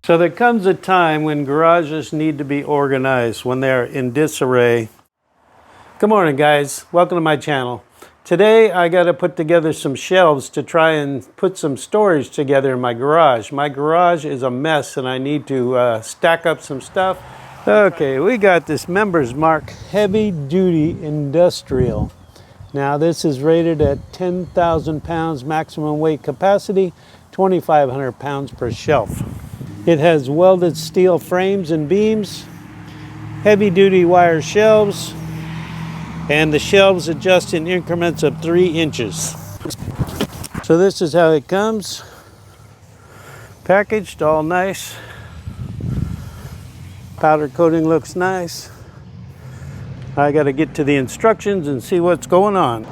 So there comes a time when garages need to be organized, when they're in disarray. Good morning, guys. Welcome to my channel. Today I got to put together some shelves to try and put some storage together in my garage. My garage is a mess and I need to stack up some stuff. Okay, we got this Members Mark Heavy Duty Industrial. Now this is rated at 10,000 pounds maximum weight capacity, 2,500 pounds per shelf. It has welded steel frames and beams, heavy duty wire shelves, and the shelves adjust in increments of 3 inches. So this is how it comes, packaged all nice. Powder coating looks nice. I got to get to the instructions and see what's going on.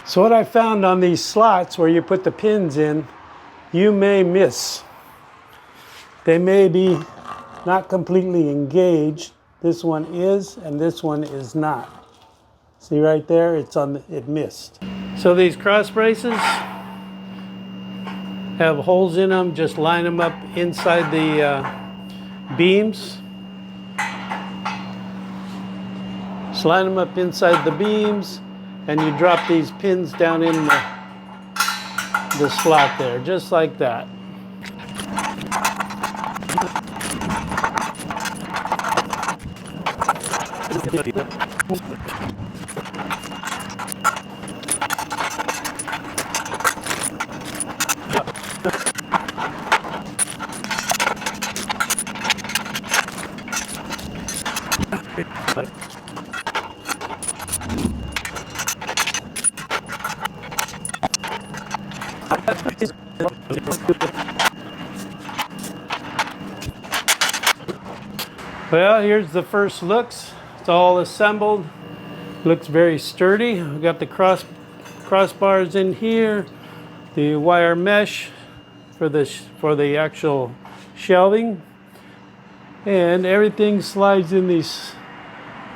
So what I found on these slots where you put the pins in, you may miss. They may be not completely engaged. This one is, and this one is not. See right there, it missed. So these cross braces have holes in them. Just line them up inside the beams. Slide them up inside the beams, and you drop these pins down in the slot there, just like that. Well, here's the first looks. It's all assembled. Looks very sturdy. We got the crossbars in here, the wire mesh for the actual shelving, and everything slides in these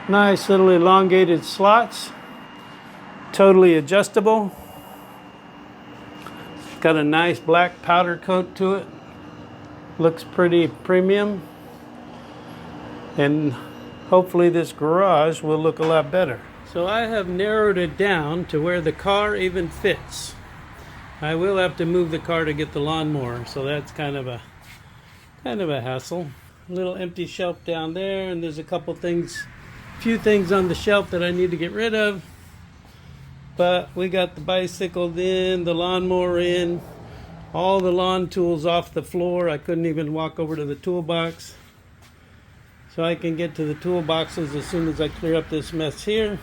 nice little elongated slots. Totally adjustable. Got a nice black powder coat to it. Looks pretty premium. And hopefully this garage will look a lot better. So I have narrowed it down to where the car even fits. I will have to move the car to get the lawnmower, so that's kind of a hassle. A little empty shelf down there, and there's a few things on the shelf that I need to get rid of. But we got the bicycle in, the lawnmower in, all the lawn tools off the floor. I couldn't even walk over to the toolbox. So I can get to the toolboxes as soon as I clear up this mess here.